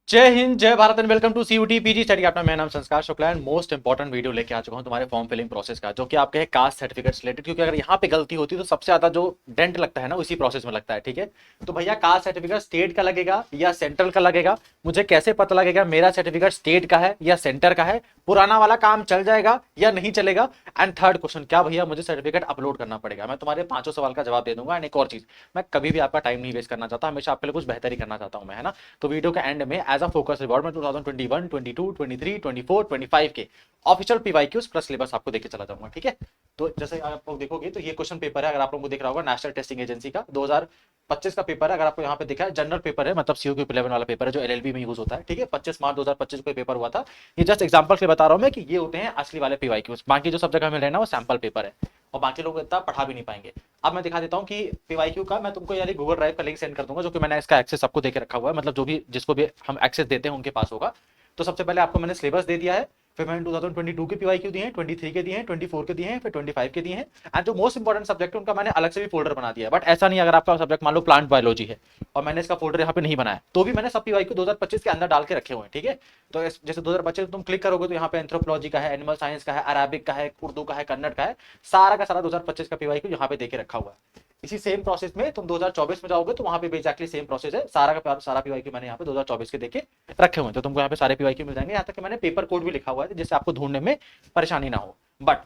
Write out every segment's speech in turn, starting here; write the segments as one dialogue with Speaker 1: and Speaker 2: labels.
Speaker 1: जय हिंद, जय Bharat and welcome to CUET PG study. अपना मेरा नाम Sanskar Shukla and most important video लेके आ चुका हूं तुम्हारे फॉर्म फिलिंग प्रोसेस का, जो कि आपके है कास्ट सर्टिफिकेट रिलेटेड। क्योंकि अगर यहाँ पे गलती होती है तो सबसे ज्यादा जो डेंट लगता है ना उसी प्रोसेस में लगता है। ठीक है, तो भैया कास्ट सर्टिफिकेट स्टेट का लगेगा या सेंट्रल का लगेगा, मुझे कैसे पता लगेगा मेरा सर्टिफिकेट स्टेट का है या सेंटर का है? पुराना वाला काम चल जाएगा या नहीं चलेगा? एंड थर्ड क्वेश्चन, क्या भैया मुझे सर्टिफिकेट अपलोड करना पड़ेगा? मैं तुम्हारे पांचों सवाल का जवाब दे दूंगा। एंड एक और चीज, मैं कभी भी आपका टाइम नहीं वेस्ट करना चाहता, हमेशा आपके लिए कुछ बेहतरी करना चाहता हूं मैं, है ना। तो वीडियो के एंड में एज अ फोकस रिवॉर्ड में 2021, 22, 23, 24, 25 के ऑफिशियल पीवाईक्यूज प्लस सिलेबस आपको देके चला जाऊंगा। ठीक है, तो जैसे आप लोग देखोगे तो ये क्वेश्चन पेपर है, अगर आप लोगों को दिख रहा होगा, नेशनल टेस्टिंग एजेंसी का 2025 का पेपर है। अगर आपको यहाँ पे दिखा है, जनरल पेपर है, मतलब सीओ 11 वाला पेपर है जो एलएलबी में यूज होता है। ठीक है, 25 मार्च 2025 को पेपर हुआ था। ये जस्ट एग्जांपल से बता रहा हूं मैं कि ये होते हैं असली वाले पीवाईक्यूज। बाकी जो सब जगह मिल रहे हैं ना वो सैंपल पेपर है, और बाकी लोग इतना पढ़ा भी नहीं पाएंगे। अब मैं दिखा देता हूँ कि पीवाईक्यू का मैं तुमको यानी गूगल ड्राइव का लिंक सेंड कर दूंगा, जो कि मैंने इसका एक्सेस सबको देके रखा हुआ है, मतलब जो भी जिसको भी हम एक्सेस देते हैं उनके पास होगा। तो सबसे पहले आपको मैंने सिलेबस दे दिया है, फिर मैंने 2022 के पीवाईक्यू दिए हैं, 23 के दिए हैं, 24 के दिए हैं, फिर 25 के दिए हैं। एंड जो मोस्ट इंपॉर्टेंट सब्जेक्ट है उनका मैंने अलग से भी फोल्डर बना दिया है। बट ऐसा नहीं, अगर आपका सब्जेक्ट मान लो प्लांट बायोलॉजी है और मैंने इसका फोल्डर यहाँ पे नहीं बनाया, तो भी मैंने सब पीवाईक्यू 2025 के अंदर डाल के रखे हुए हैं। ठीक है, तो जैसे 2025 तुम क्लिक करोगे तो यहाँ पे एंथ्रोपोलॉजी का है, एनिमल साइंस का है, अरेबिक का है, उर्दू का है, कन्नड़ का है, सारा का सारा 2025 का पीवाईक्यू यहाँ पे देके रखा हुआ है। इसी सेम प्रोसेस में तुम 2024 में जाओगे तो वहां पे एग्जैक्टली सेम प्रोसेस है, सारा का सारा पीवाईक्यू मैंने यहाँ पे 2024 के देके रखे हुए हैं। तो तुमको यहाँ पे सारे पीवाईक्यू मिल जाएंगे, यहाँ तक कि मैंने पेपर कोड भी लिखा हुआ है जिससे आपको ढूंढने में परेशानी ना हो। बट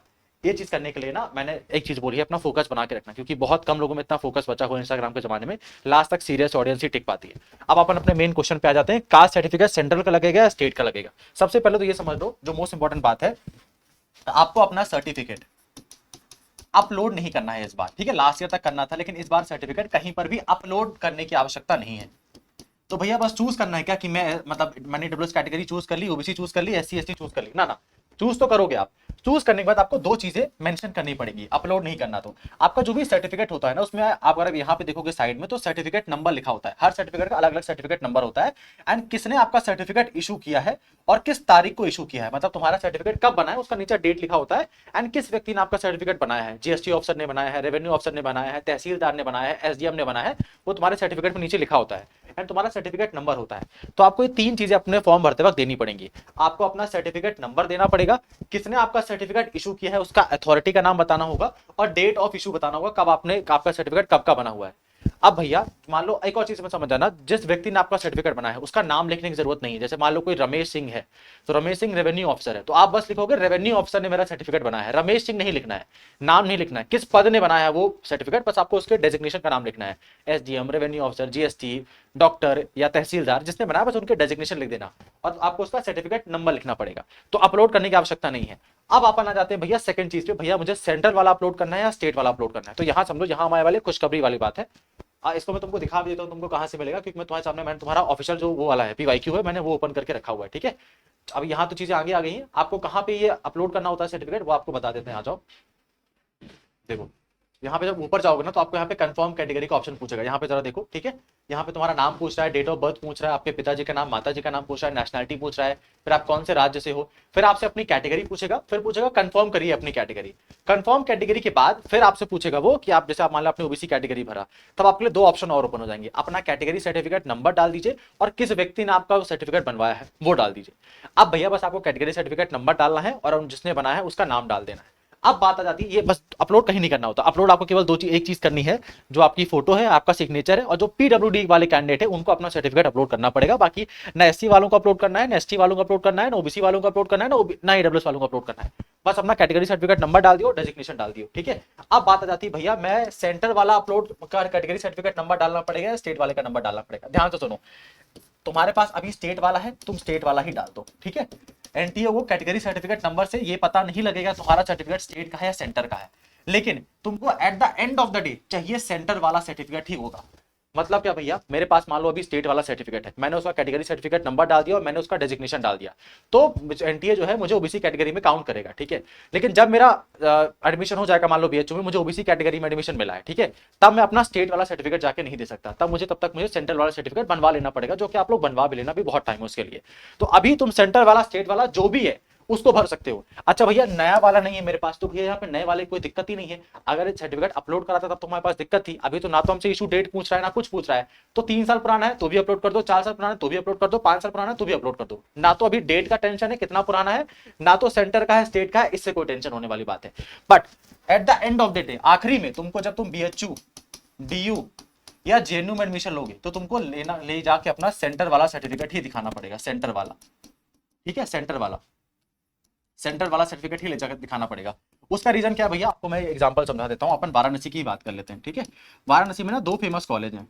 Speaker 1: ये चीज करने के लिए ना मैंने एक चीज बोली है, अपना फोकस बना के रखना, क्योंकि बहुत कम लोगों में इतना फोकस बचा हुआ है इंस्टाग्राम के जमाने में, लास्ट तक सीरियस ऑडियंस ही टिक पाती है। अब अपन अपने मेन क्वेश्चन पे आ जाते हैं, कास्ट सर्टिफिकेट सेंट्रल का लगेगा या स्टेट का लगेगा? सबसे पहले तो ये समझ लो, जो मोस्ट इंपॉर्टेंट बात है, आपको अपना सर्टिफिकेट अपलोड नहीं करना है इस बार। ठीक है, लास्ट ईयर तक करना था, लेकिन इस बार सर्टिफिकेट कहीं पर भी अपलोड करने की आवश्यकता नहीं है। तो भैया बस चूज करना है क्या कि मैं, मतलब मैंने डब्ल्यूएस कैटेगरी चूज कर ली, ओबीसी चूज कर ली, एससी एसटी चूज कर ली? ना ना, चूज तो करोगे आप। चूज करने के बाद आपको दो चीजें मेंशन करनी पड़ेगी, अपलोड नहीं करना। तो आपका जो भी सर्टिफिकेट होता है ना, उसमें आप अगर यहाँ पे देखोगे साइड में, तो सर्टिफिकेट नंबर लिखा होता है। हर सर्टिफिकेट का अलग अलग सर्टिफिकेट नंबर होता है। एंड किसने आपका सर्टिफिकेट इशू किया है और किस तारीख को इशू किया है, मतलब तुम्हारा सर्टिफिकेट कब बना है उसका नीचे डेट लिखा होता है। एंड किस व्यक्ति ने आपका सर्टिफिकेट बनाया है, जीएसटी ऑफिसर ने बनाया है, रेवेन्यू ऑफिसर ने बनाया है, तहसीलदार ने बनाया है, एसडीएम ने बनाया है, वो तुम्हारे सर्टिफिकेट में नीचे लिखा होता है। एंड तुम्हारा सर्टिफिकेट नंबर होता है। तो आपको ये तीन चीजें अपने फॉर्म भरते वक्त देनी पड़ेंगी। आपको अपना सर्टिफिकेट नंबर देना पड़ेगा, किसने आपका सर्टिफिकेट इशू किया है उसका अथॉरिटी का नाम बताना होगा, और डेट ऑफ इशू बताना होगा, कब आपने आपका सर्टिफिकेट कब का बना हुआ है। अब भैया मान लो एक और चीज में समझ जाना, जिस व्यक्ति ने आपका सर्टिफिकेट बनाया है उसका नाम लिखने की जरूरत नहीं है। जैसे मान लो कोई रमेश सिंह है, तो रमेश सिंह रेवेन्यू ऑफिसर है, तो आप बस लिखोगे रेवेन्यू ऑफिसर ने मेरा सर्टिफिकेट बनाया है, रमेश सिंह नहीं लिखना है, नाम नहीं लिखना है, किस पद ने बनाया है वो सर्टिफिकेट, बस आपको उसके डेजिग्नेशन का नाम लिखना है। SDM, revenue officer, GST, doctor या तहसीलदार, जिसने बनाया बस उनके डेजिग्नेशन लिख देना, और आपको उसका सर्टिफिकेट नंबर लिखना पड़ेगा। तो अपलोड करने की आवश्यकता नहीं है। अब अपन आ जाते हैं भैया सेकंड चीज पे, भैया मुझे सेंट्रल वाला अपलोड करना है या स्टेट वाला अपलोड करना है? तो यहां समझो, यहां हमारे वाले खुशखबरी वाली बात है। इसको मैं तुमको दिखा भी देता हूँ, तुमको कहाँ से मिलेगा, क्योंकि मैं तुम्हारे सामने, मैंने तुम्हारा ऑफिशियल जो वो वाला है पीवाईक्यू है, मैंने वो ओपन करके रखा हुआ है। ठीक है, अब यहाँ तो चीजें आगे आ गई हैं। आपको कहाँ पे ये अपलोड करना होता है सर्टिफिकेट, वो आपको बता देते हैं। आ जाओ, देखो यहाँ पे जब ऊपर जाओगे ना, तो आपको यहाँ पे कंफर्म कैटेगरी का ऑप्शन पूछेगा। यहाँ पे जरा देखो, ठीक है, यहाँ पे तुम्हारा नाम पूछ रहा है, डेट ऑफ बर्थ पूछ रहा है, आपके पिताजी का नाम, माताजी का नाम पूछ रहा है, नेशनलिटी पूछ रहा है, फिर आप कौन से राज्य से हो, फिर आपसे अपनी कैटेगरी पूछेगा, फिर पूछेगा कंफर्म करिए अपनी कैटेगरी। कंफर्म कैटेगरी के बाद फिर आपसे पूछेगा वो कि आप, जैसे आप मान लो आपने ओबीसी कैटेगरी भरा, तब आपके लिए दो ऑप्शन और ओपन हो जाएंगे, अपना कैटेगरी सर्टिफिकेट नंबर डाल दीजिए और किस व्यक्ति ने आपका सर्टिफिकेट बनवाया है वो डाल दीजिए। अब भैया बस आपको कैटेगरी सर्टिफिकेट नंबर डालना है और जिसने बनाया है उसका नाम डाल देना है। अब बात आ जाती है, ये बस अपलोड कहीं नहीं करना होता। अपलोड आपको केवल एक चीज करनी है, जो आपकी फोटो है, आपका सिग्नेचर है, और जो पीडब्ल्यूडी वाले कैंडिडेट है उनको अपना सर्टिफिकेट अपलोड करना पड़ेगा। बाकी ना एससी वालों को अपलोड करना है, ना एसटी वालों को अपलोड करना है, ना ओबीसी वालों को अपलोड करना है, ना ईडब्ल्यूएस वालों को अपलोड करना है। बस अपना कैटेगरी सर्टिफिकेट नंबर डाल दियो, डेजिग्नेशन डाल दियो। ठीक है, अब बात आ जाती है भैया मैं सेंटर वाला अपलोड कर, कैटेगरी सर्टिफिकेट नंबर डालना पड़ेगा, स्टेट वाले का नंबर डालना पड़ेगा? ध्यान से सुनो, तुम्हारे पास अभी स्टेट वाला है, तुम स्टेट वाला ही डाल दो। ठीक है, एनटीए को कैटेगरी सर्टिफिकेट नंबर से ये पता नहीं लगेगा तुम्हारा सर्टिफिकेट स्टेट का है या सेंटर का है, लेकिन तुमको at the end of the day चाहिए सेंटर वाला सर्टिफिकेट ही होगा। मतलब क्या भैया, मेरे पास मान लो अभी स्टेट वाला सर्टिफिकेट है, मैंने उसका कैटेगरी सर्टिफिकेट नंबर डाल दिया और मैंने उसका डेजिग्नेशन डाल दिया, तो एनटीए जो है मुझे ओबीसी कैटेगरी में काउंट करेगा। ठीक है, लेकिन जब मेरा एडमिशन हो जाएगा, मान लो बीएचयू में मुझे ओबीसी कैटेगरी में एडमिशन मिला है, ठीक है, तब मैं अपना स्टेट वाला सर्टिफिकेट जाके नहीं दे सकता, तब तक मुझे सेंट्रल वाला सर्टिफिकेट बनवा लेना पड़ेगा, जो कि आप लोग बनवा भी लेना, भी बहुत टाइम है उसके लिए। तो अभी तुम सेंटर वाला स्टेट वाला जो भी है उसको भर सकते हो। अच्छा भैया नया वाला नहीं है मेरे पास, तो भैया यहाँ पे नए वाले की कोई दिक्कत ही नहीं है। अगर सर्टिफिकेट अपलोड करा था तब तो हमारे पास दिक्कत थी, अभी तो ना तो हमसे इशू डेट पूछ रहा है ना कुछ पूछ रहा है। तो 3 साल पुराना है तो भी अपलोड कर दो, 4 साल पुराना है तो भी अपलोड कर दो, 5 साल पुराना है तो भी अपलोड कर दो। ना तो अभी डेट का टेंशन है कितना पुराना है, ना तो सेंटर का है स्टेट का है, इससे कोई टेंशन होने वाली बात है। But at the end of the day, आखिरी में तुमको जब तुम BHU, DU या JNU में एडमिशन लोगे तो तुमको ले जाके अपना सेंटर वाला सर्टिफिकेट ही दिखाना पड़ेगा, सेंटर वाला। ठीक है, सेंटर वाला सर्टिफिकेट ही ले जाकर दिखाना पड़ेगा। उसका रीजन क्या है भैया, आपको मैं एग्जांपल समझा देता हूं। अपन वाराणसी की बात कर लेते हैं। ठीक है, वाराणसी में ना 2 फेमस कॉलेज हैं।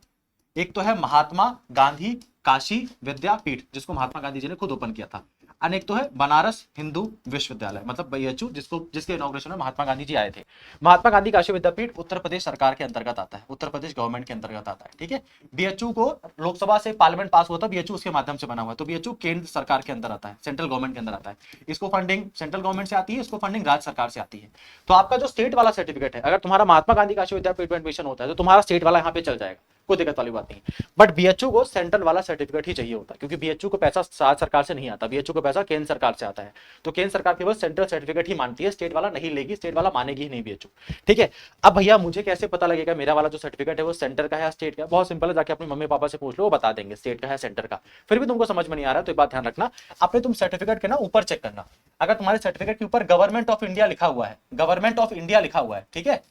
Speaker 1: एक तो है महात्मा गांधी काशी विद्यापीठ, जिसको महात्मा गांधी जी ने खुद ओपन किया था। अनेक तो है बनारस हिंदू विश्वविद्यालय, मतलब BHU, जिसके इनॉग्रेशन में महात्मा गांधी जी आए थे। महात्मा गांधी काशी विद्यापीठ उत्तर प्रदेश सरकार के अंतर्गत आता है, उत्तर प्रदेश गवर्नमेंट के अंतर्गत आता है। ठीक है, BHU को लोकसभा से पार्लियामेंट पास हुआ था, BHU उसके माध्यम से बना हुआ है, तो BHU केंद्र सरकार के अंदर आता है, सेंट्रल गवर्नमेंट के अंदर आता है। इसको फंडिंग सेंट्रल गवर्नमेंट से आती है, इसको फंडिंग राज्य सरकार से आती है। तो आपका जो स्टेट वाला सर्टिफिकेट है, अगर तुम्हारा महात्मा गांधी काशी विद्यापीठ में एडमिशन होता है तो तुम्हारा स्टेट वाला यहाँ पे चल जाएगा, कोई दिक्कत वाली बात नहीं। बट BHU को सेंट्रल वाला सर्टिफिकेट ही चाहिए होता है, क्योंकि BHU को पैसा राज्य सरकार से नहीं आता, BHU को पैसा केंद्र सरकार से आता है। तो केंद्र सरकार केवल सेंट्रल सर्टिफिकेट ही मानती है, स्टेट वाला नहीं लेगी, स्टेट वाला मानेगी ही नहीं BHU। ठीक है, अब भैया मुझे कैसे पता लगेगा मेरा वाला जो सर्टिफिकेट है वो सेंटर का है या स्टेट का? बहुत सिंपल है, जाके अपने मम्मी पापा से पूछ लो, वो बता देंगे स्टेट का है सेंटर का। फिर भी तुमको समझ में नहीं आ रहा तो एक बात ध्यान रखना, अपने तुम सर्टिफिकेट के ना ऊपर चेक करना। अगर तुम्हारे सर्टिफिकेट के ऊपर गवर्नमेंट ऑफ इंडिया लिखा हुआ है, गवर्नमेंट ऑफ इंडिया लिखा हुआ है, ठीक है,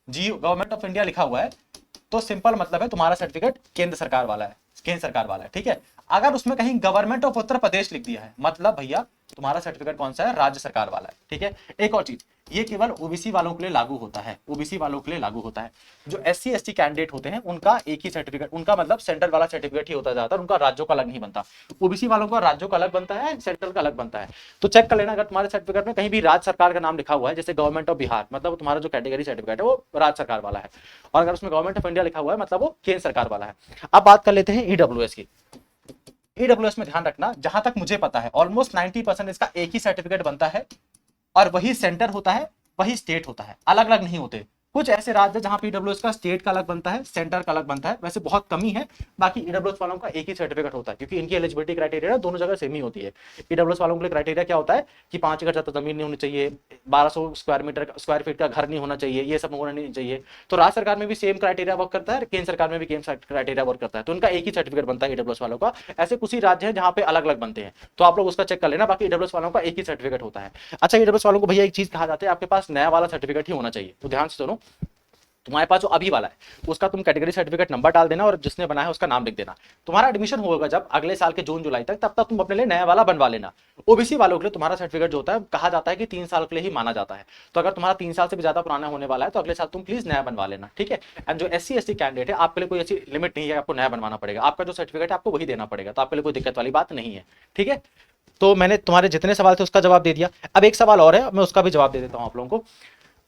Speaker 1: जी गवर्नमेंट ऑफ इंडिया लिखा हुआ है, तो सिंपल मतलब है तुम्हारा सर्टिफिकेट केंद्र सरकार वाला है, केंद्र सरकार वाला है। ठीक है, अगर उसमें कहीं गवर्नमेंट ऑफ उत्तर प्रदेश लिख दिया है, मतलब भैया तुम्हारा सर्टिफिकेट कौन सा है, राज्य सरकार वाला है। ठीक है, एक और चीज, ये केवल OBC वालों के लिए लागू होता है, OBC वालों के लिए लागू होता है। जो SC ST कैंडिडेट होते हैं उनका एक ही सर्टिफिकेट, उनका मतलब सेंट्रल वाला सर्टिफिकेट ही होता है ज्यादातर, उनका राज्यों का अलग नहीं बनता। OBC वालों का राज्यों का अलग बनता है, सेंट्रल का अलग बनता है। तो चेक कर लेना, अगर तुम्हारे सर्टिफिकेट में कहीं भी राज्य सरकार का नाम लिखा हुआ है, जैसे गवर्नमेंट ऑफ बिहार, मतलब तुम्हारा जो कैटेगरी सर्टिफिकेट है वो राज्य सरकार वाला है, और अगर उसमें गवर्नमेंट ऑफ इंडिया लिखा हुआ है मतलब वो केंद्र सरकार वाला है। अब बात कर लेते हैं EWS की। EWS में ध्यान रखना, जहां तक मुझे पता है ऑलमोस्ट 90% इसका एक ही सर्टिफिकेट बनता है, और वही सेंटर होता है, वही स्टेट होता है, अलग अलग नहीं होते। कुछ ऐसे राज्य है जहां पे EWS का स्टेट का अलग बनता है, सेंटर का अलग बनता है, वैसे बहुत कमी है। बाकी EWS वालों का एक ही सर्टिफिकेट होता है, क्योंकि इनकी एलिजिबिलिटी क्राइटेरिया दोनों जगह सेम ही होती है। EWS वालों के लिए क्राइटेरिया क्या होता है कि 5 एकड़ ज्यादा जमीन नहीं होनी चाहिए, 1200 स्क्वायर फीट का घर नहीं होना चाहिए, ये सब होना नहीं चाहिए। तो राज्य सरकार में भी सेम क्राइटेरिया वर्क करता है, केंद्र सरकार में भी सेम क्राइटेरिया वर्क करता है, तो उनका एक ही सर्टिफिकेट बनता है EWS वालों का। ऐसे कुछ ही राज्य है जहां पे अलग अलग बनते हैं, तो आप लोग उसका चेक कर लेना। बाकी EWS वालों का एक ही सर्टिफिकेट होता है। अच्छा, EWS वालों को भैया एक चीज कहा जाता है, आपके पास नया वाला सर्टिफिकेट ही होना चाहिए। तो ध्यान से सुनो, तुम्हारे पास जो अभी वाला है उसका तुम कैटेगरी सर्टिफिकेट नंबर डाल देना और जिसने बनाया है उसका नाम लिख देना। तुम्हारा एडमिशन होगा जब अगले साल के जून जुलाई तक, तब तक तुम अपने लिए नया वाला बनवा लेना। OBC वालों के लिए तुम्हारा सर्टिफिकेट जो होता है कहा जाता है कि 3 साल के लिए ही माना जाता है, तो अगर तुम्हारा 3 साल से भी ज्यादा पुराना होने वाला है तो अगले साल तुम प्लीज नया बनवा लेना। ठीक है, एंड जो SC ST कैंडिडेट है आपके लिए कोई ऐसी लिमिट नहीं है आपको नया बनवाना पड़ेगा, आपका जो सर्टिफिकेट है आपको वही देना पड़ेगा, तो आपके लिए कोई दिक्कत वाली बात नहीं है। ठीक है, तो मैंने तुम्हारे जितने सवाल थे उसका जवाब दे दिया। अब एक सवाल और है, मैं उसका भी जवाब दे देता हूं आप लोगों को।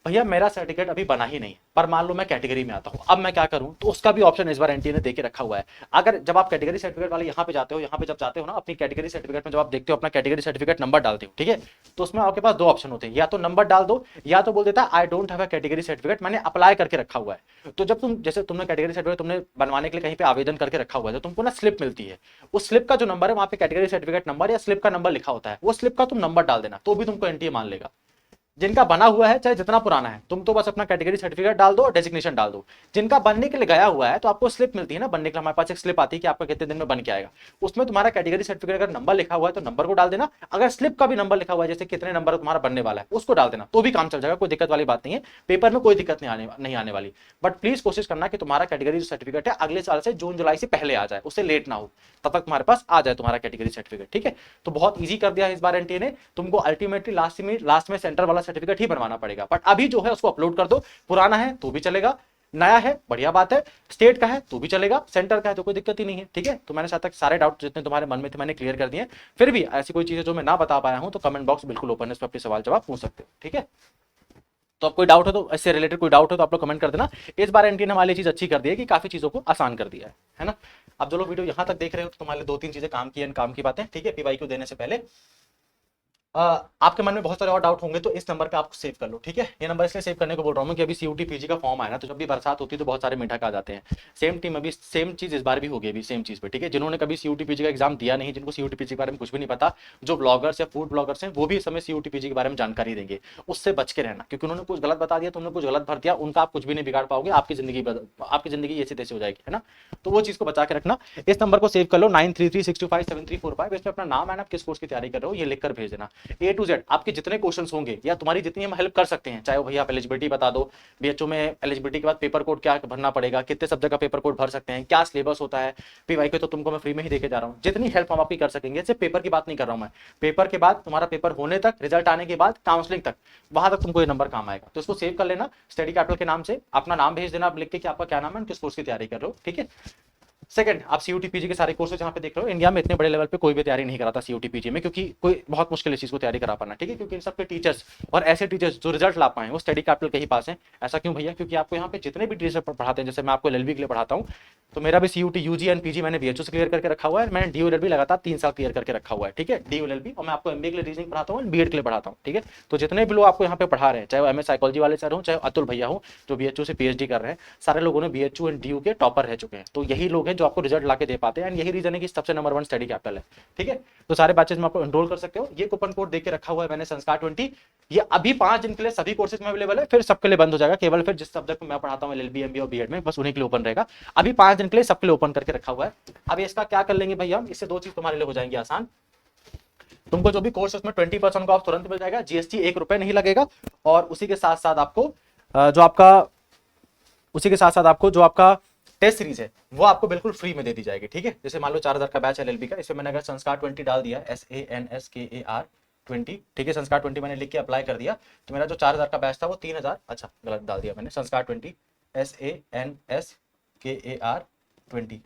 Speaker 1: भैया मेरा सर्टिफिकेट अभी बना ही नहीं, पर मान लो मैं कैटेगरी में आता हूं, अब मैं क्या करूं? तो उसका भी ऑप्शन इस बार NTA ने देके रखा हुआ है। अगर जब आप कैटेगरी सर्टिफिकेट वाले यहाँ पे जाते हो, यहाँ पे जब जाते हो ना, अपनी कैटेगरी सर्टिफिकेट में जब आप देखते हो अपना कैटेगरी सर्टिफिकेट नंबर डालते हो, ठीक है, तो उसमें आपके पास 2 ऑप्शन होते हैं, या तो नंबर डाल दो या तो बोल देता है I don't have a category certificate, मैंने अप्लाई करके रखा हुआ है। तो जब तुम जैसे तुमने कैटेगरी सर्टिफिकेट तुमने बनवाने के लिए कहीं पे आवेदन करके रखा हुआ है, तो तुमको ना स्लिप मिलती है, उस स्लिप का जो नंबर है वहां पे कैटेगरी सर्टिफिकेट नंबर या स्लिप का नंबर लिखा होता है, वो स्लिप का तुम नंबर डाल देना, तो भी तुमको NTA मान लेगा। जिनका बना हुआ है चाहे जितना पुराना है, तुम तो बस अपना कैटेगरी सर्टिफिकेट डाल दो और डेजिग्नेशन डाल दो। जिनका बनने के लिए गया हुआ है तो आपको स्लिप मिलती है ना बनने के लिए, हमारे पास एक स्लिप आती है कि आपका कितने दिन में बन के आएगा, उसमें तुम्हारा कैटेगरी सर्टिफिकेट अगर नंबर लिखा हुआ है तो नंबर को डाल देना, अगर स्लिप का भी नंबर लिखा हुआ है जैसे कितने नंबर तुम्हारा बनने वाला है उसको डाल देना, तो भी काम चल जाएगा, कोई दिक्कत वाली बात नहीं है, पेपर में कोई दिक्कत नहीं आने वाली। बट प्लीज कोशिश करना कि तुम्हारा कैटेगरी सर्टिफिकेट है अगले साल से जून जुलाई से पहले आ जाए, उससे लेट ना हो, तब तक तुम्हारे पास आ जाए तुम्हारा कैटेगरी सर्टिफिकेट। ठीक है, तो बहुत ईजी कर दिया है इस बार NTA ने, तुमको अल्टीमेटली लास्ट में सेंटर वाला सर्टिफिकेट ही बनवाना पड़ेगा। बट अभी जो है उसको अपलोड कर दो, पुराना है तो भी चलेगा, नया है बढ़िया बात है, स्टेट का है तो भी चलेगा, सेंटर का है तो कोई दिक्कत ही नहीं है। ठीक है, तो मैंने साथ तक सारे डाउट जितने तुम्हारे मन में थे मैंने क्लियर कर दिए। फिर भी ऐसी कोई चीजें जो मैं ना बता पाया हूं तो कमेंट बॉक्स बिल्कुल ओपन है, इस पर अपने सवाल जवाब पूछ सकते हो। ठीक है, तो अब कोई डाउट हो तो इससे रिलेटेड कोई डाउट हो तो आप लोग कमेंट कर देना। इस बार NTA ने हमारी चीज अच्छी कर दी है कि काफी चीजों को आसान कर दिया है ना। अब जो लोग वीडियो यहां तक देख रहे हो तो तुम्हारे 2-3 चीजें काम की बातें। ठीक है, PYQ देने से पहले आपके मन में बहुत सारे और डाउट होंगे तो इस नंबर पे आप सेव कर लो, ठीक है। ये नंबर इसलिए सेव करने को बोल रहा हूँ कि अभी सीयूटी पीजी का फॉर्म आया ना, तो जब भी बरसात होती है तो बहुत सारे मेढक आ जाते हैं। सेम टीम अभी सेम चीज इस बार भी होगी, अभी सेम चीज पे, ठीक है। जिन्होंने कभी सीयूटी पीजी का एग्जाम दिया नहीं, जिनको सीयूटी पीजी के बारे में कुछ भी नहीं पता, जो ब्लॉगर्स या फूड ब्लॉगर्स हैं वो भी इस समय सीयूटी पीजी के बारे में जानकारी देंगे। उससे बच के रहना, क्योंकि उन्होंने कुछ गलत बता दिया, तुमने कुछ गलत भर दिया, उनका आप कुछ भी नहीं बिगाड़ पाओगे, आपकी जिंदगी ऐसी तैसी हो जाएगी, है ना। तो वो चीज को बचा के रखना। इस नंबर को सेव कर लो 9336257345। इसमें अपना नाम है ना, आप किस कोर्स की तैयारी कर रहे हो ये लिखकर भेज देना। ए टू जेड आपके जितने क्वेश्चन होंगे या तुम्हारी जितनी हम हेल्प कर सकते हैं, चाहे वो भैया आप एलिजिबिलिटी बता दो, बीएचओ में एलिजिबिलिटी के बाद पेपर कोड क्या भरना पड़ेगा, कितने सब्जेक्ट का पेपर कोड भर सकते हैं, क्या सिलेबस होता है, पीवाईक्यू तो तुमको मैं फ्री में ही देके जा रहा हूँ। जितनी हेल्प हम आपकी कर सकेंगे, सिर्फ पेपर की बात नहीं कर रहा हूँ मैं, पेपर के बाद तुम्हारा पेपर होने तक, रिजल्ट आने के बाद, काउंसलिंग तक, वहां तक तुमको ये नंबर काम आएगा। तो इसको सेव कर लेना, स्टडी कैपिटल के नाम से अपना नाम भेज देना, आप लिख के कि आपका क्या नाम है, किस कोर्स की तैयारी कर रहे हो, ठीक है। सेकंड, आप सीयूटी पीजी के सारे कोर्सेज यहाँ पे देख रहे हो, इंडिया में इतने बड़े लेवल पे कोई भी तैयारी नहीं कराता सीयूटी पीजी में, क्योंकि कोई बहुत मुश्किल इस चीज को तैयारी करा पाना, ठीक है। क्योंकि इन सबके टीचर्स और ऐसे टीचर्स जो रिजल्ट ला पाए वो स्टडी कैपिटल के ही पास है। ऐसा क्यों भैया? क्योंकि आपको यहाँ पे जितने भी टीचर पढ़ाते हैं, जैसे मैं आपको एलएलबी के लिए पढ़ाता हूँ, तो मेरा भी सीयूटी यूजी एंड पीजी मैंने बीएचओ से क्लियर करके रखा हुआ है, मैंने डीयूएलएलबी लगातार 3 साल क्लियर करके रखा हुआ है, ठीक है, डीयूएलएलबी। और मैं आपको एमबीए के लिए रीजनिंग पढ़ाता हूँ, बीएड के लिए पढ़ाता हूँ, ठीक है। तो जितने भी लोग आपको यहाँ पे पढ़ा रहे हैं, चाहे वो एमएस साइकोलॉजी वाले सर हो, चाहे अतुल भैया हो जो बीएचओ से पीएचडी कर रहे हैं, सारे लोगों ने बीएचओ एंड डीयू के टॉपर रह चुके हैं। तो यही लोग हैं जो आपको रिजल्ट ला के दे पाते हैं, एंड यही रीजन है कि सबसे नंबर 1 स्टडी कैपिटल है, ठीक है। तो सारे बैचेस में आपको एनरोल कर सकते हो। ये कूपन कोड देके रखा हुआ है मैंने, संस्कार 20। ये अभी 5 दिन के लिए सभी कोर्सेज में अवेलेबल है, फिर सबके लिए बंद हो जाएगा। केवल फिर जिस सब्जेक्ट में मैं पढ़ाता हूँ एलएलबी, एमबीए और बीएड में, बस उन्हीं के लिए ओपन रहेगा। अभी 5 दिन के लिए सबके लिए ओपन करके रखा हुआ है। अब इसका क्या कर लेंगे भैया, इससे 2 चीज तुम्हारे लिए हो जाएंगी आसान। तुमको जो भी कोर्स उसमें 20% का ऑफ तुरंत मिल जाएगा, जीएसटी 1 रुपए नहीं लगेगा। और उसी के साथ साथ आपको जो आपका टेस्ट सीरीज है वो आपको बिल्कुल फ्री में दे दी जाएगी, ठीक है। जैसे मान लो 4000 का बैच है एलएलबी का, इसमें मैंने अगर संस्कार 20 डाल दिया, SANSKAR 20, ठीक है, संस्कार 20 मैंने लिख के अप्लाई कर दिया, तो मेरा जो 4000 का बैच था वो 3000, अच्छा गलत डाल दिया मैंने, संस्कार 20 SANSKAR 20,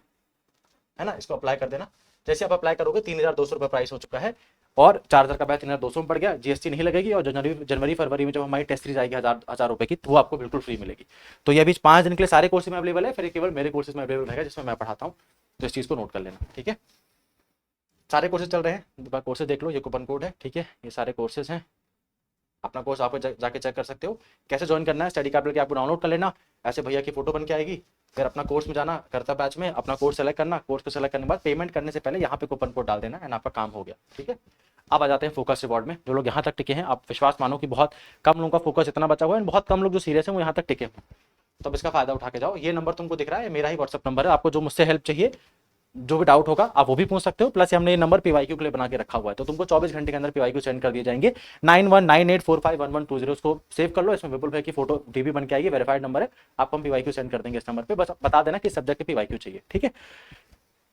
Speaker 1: है ना। इसको अप्लाई कर देना। जैसे आप अप्लाई करोगे 3200 रुपये प्राइस हो चुका है, और 4000 का बैच 3200 में पड़ गया, जीएसटी नहीं लगेगी। और जनवरी फरवरी में जब हमारी टेस्ट सीरीज आएगी 1000 रुपए की, तो वो आपको बिल्कुल फ्री मिलेगी। तो ये अभी 5 दिन के लिए सारे कोर्सेज में अवेलेबल है, फिर केवल मेरे कोर्सेज में अवेलेबल रहेगा जिसमें मैं पढ़ाता हूँ। तो इस चीज को नोट कर लेना, ठीक है। सारे कोर्सेज चल रहे हैं, कोर्सेज देख लो, ये कूपन कोड है, ठीक है, ये सारे कोर्सेज हैं। अपना कोर्स आप जाके चेक कर सकते हो। कैसे ज्वाइन करना है, स्टडी कैपिटल की आपको डाउनलोड कर लेना, ऐसे भैया की फोटो बन के आएगी, फिर अपना कोर्स में जाना, करता बैच में अपना कोर्स सेलेक्ट करना, कोर्स को सेलेक्ट करने के बाद पेमेंट करने से पहले यहाँ पे कूपन कोड डाल देना, एंड आपका काम हो गया, ठीक है। अब आ जाते हैं फोकस रिवॉर्ड में। जो लोग यहाँ तक टिके हैं, आप विश्वास मानो कि बहुत कम लोगों का फोकस इतना बचा हुआ है, बहुत कम लोग जो सीरियस हैं वो यहाँ तक टिके हैं। तो अब इसका फायदा उठा के जाओ। ये नंबर तुमको दिख रहा है, मेरा ही व्हाट्सअप नंबर है। आपको जो मुझसे हेल्प चाहिए, जो भी डाउट होगा आप वो भी पूछ सकते हो। प्लस हमने ये नंबर पीवाईक्यू के लिए बना के रखा हुआ है, तो तुमको 24 घंटे के अंदर पीवाईक्यू सेंड कर दिए जाएंगे। 9198451120, उसको सेव कर लो। इसमें विपुल भाई की फोटो डीबी बन के आएगी, वेरीफाइड नंबर है, आपको हम पीवाईक्यू सेंड कर देंगे इस नंबर पे। बस बता देना कि सब्जेक्ट के पीवाईक्यू चाहिए, ठीक है।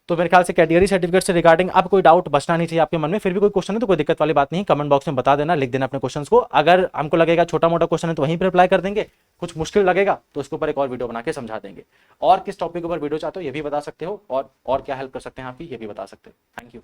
Speaker 1: तो मेरे ख्याल से कैटेगरी सर्टिफिकेट से रिगार्डिंग अब कोई डाउट बचना नहीं चाहिए आपके मन में। फिर भी कोई क्वेश्चन है तो कोई दिक्कत वाली बात नहीं, कमेंट बॉक्स में बता देना, लिख देना अपने क्वेश्चंस को। अगर हमको लगेगा छोटा मोटा क्वेश्चन है तो वहीं पर रिप्लाई कर देंगे, कुछ मुश्किल लगेगा तो उसके ऊपर एक और वीडियो बना के समझा देंगे। और किस टॉपिक के ऊपर वीडियो चाहते हो ये भी बता सकते हो, और क्या हेल्प कर सकते हैं आपकी ये भी बता सकते हो। Thank you.